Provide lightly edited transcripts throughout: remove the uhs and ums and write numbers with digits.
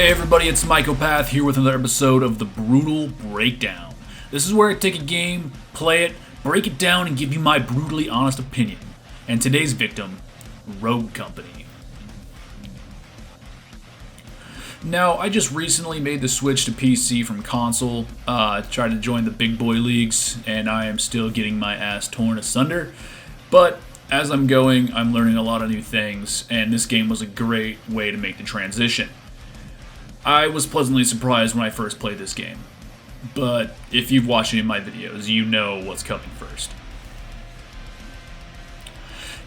Hey everybody, it's Mycopath here with another episode of the Brutal Breakdown. This is where I take a game, play it, break it down, and give you my brutally honest opinion. And today's victim, Rogue Company. Now, I just recently made the switch to PC from console, tried to join the big boy leagues, and I am still getting my ass torn asunder. But as I'm going, I'm learning a lot of new things, and this game was a great way to make the transition. I was pleasantly surprised when I first played this game, but if you've watched any of my videos, you know what's coming first.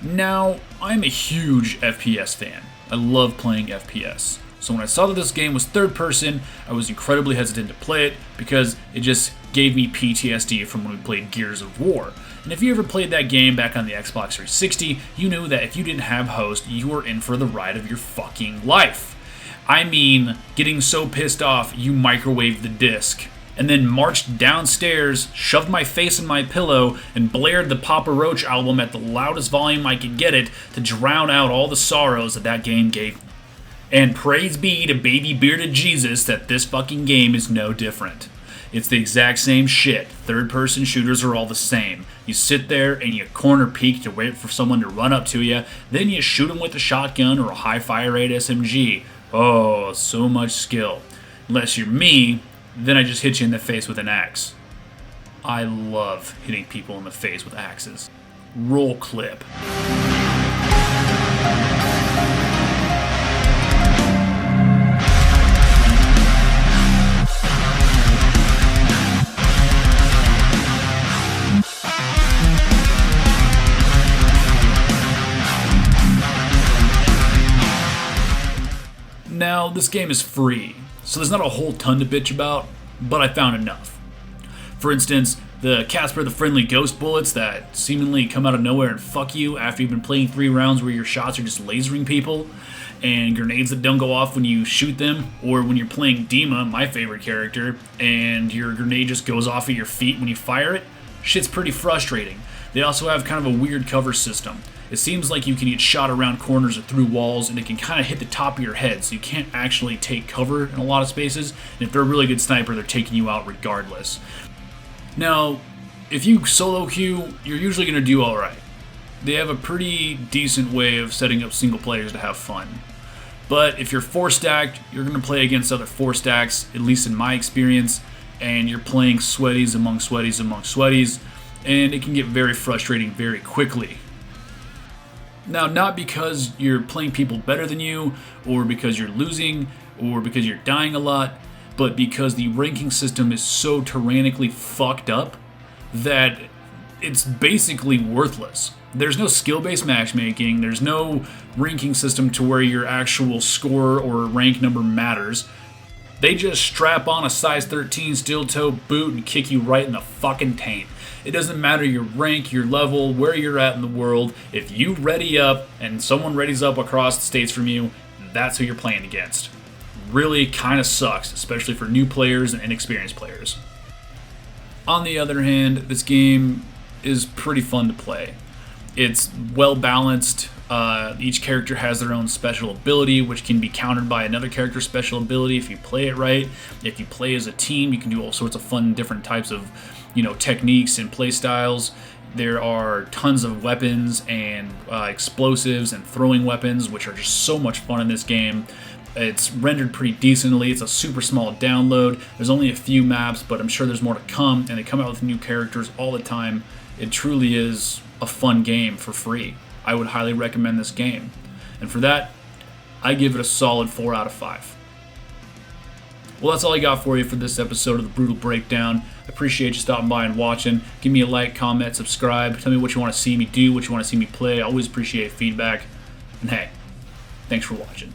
Now, I'm a huge FPS fan. I love playing FPS. So when I saw that this game was third person, I was incredibly hesitant to play it because it just gave me PTSD from when we played Gears of War. And if you ever played that game back on the Xbox 360, you knew that if you didn't have host, you were in for the ride of your fucking life. I mean, getting so pissed off you microwaved the disc, and then marched downstairs, shoved my face in my pillow, and blared the Papa Roach album at the loudest volume I could get it to drown out all the sorrows that game gave me. And praise be to baby bearded Jesus that this fucking game is no different. It's the exact same shit. Third-person shooters are all the same. You sit there and you corner peek to wait for someone to run up to you, then you shoot them with a shotgun or a high-fire rate SMG. Oh, so much skill. Unless you're me, then I just hit you in the face with an axe. I love hitting people in the face with axes. Roll clip. Now, this game is free, so there's not a whole ton to bitch about, but I found enough. For instance, the Casper the Friendly Ghost bullets that seemingly come out of nowhere and fuck you after you've been playing 3 rounds where your shots are just lasering people, and grenades that don't go off when you shoot them, or when you're playing Dima, my favorite character, and your grenade just goes off at your feet when you fire it. Shit's pretty frustrating. They also have kind of a weird cover system. It seems like you can get shot around corners or through walls, and it can kind of hit the top of your head, so you can't actually take cover in a lot of spaces, and if they're a really good sniper, they're taking you out regardless. Now, if you solo queue, you're usually going to do alright. They have a pretty decent way of setting up single players to have fun. But if you're 4-stacked, you're going to play against other 4-stacks, at least in my experience, and you're playing sweaties among sweaties among sweaties, and it can get very frustrating very quickly. Now, not because you're playing people better than you, or because you're losing, or because you're dying a lot, but because the ranking system is so tyrannically fucked up that it's basically worthless. There's no skill-based matchmaking, there's no ranking system to where your actual score or rank number matters. They just strap on a size 13 steel-toe boot and kick you right in the fucking taint. It doesn't matter your rank, your level, where you're at in the world. If you ready up and someone readies up across the states from you, that's who you're playing against. Really kind of sucks, especially for new players and inexperienced players. On the other hand, this game is pretty fun to play. It's well balanced. Each character has their own special ability, which can be countered by another character's special ability if you play it right. If you play as a team, you can do all sorts of fun different types of techniques and play styles. There are tons of weapons and explosives and throwing weapons, which are just so much fun in this game. It's rendered pretty decently. It's a super small download. There's only a few maps, but I'm sure there's more to come, and they come out with new characters all the time. It truly is a fun game for free. I would highly recommend this game. And for that, I give it a solid 4 out of 5. Well, that's all I got for you for this episode of the Brutal Breakdown. I appreciate you stopping by and watching. Give me a like, comment, subscribe. Tell me what you want to see me do, what you want to see me play. I always appreciate feedback. And hey, thanks for watching.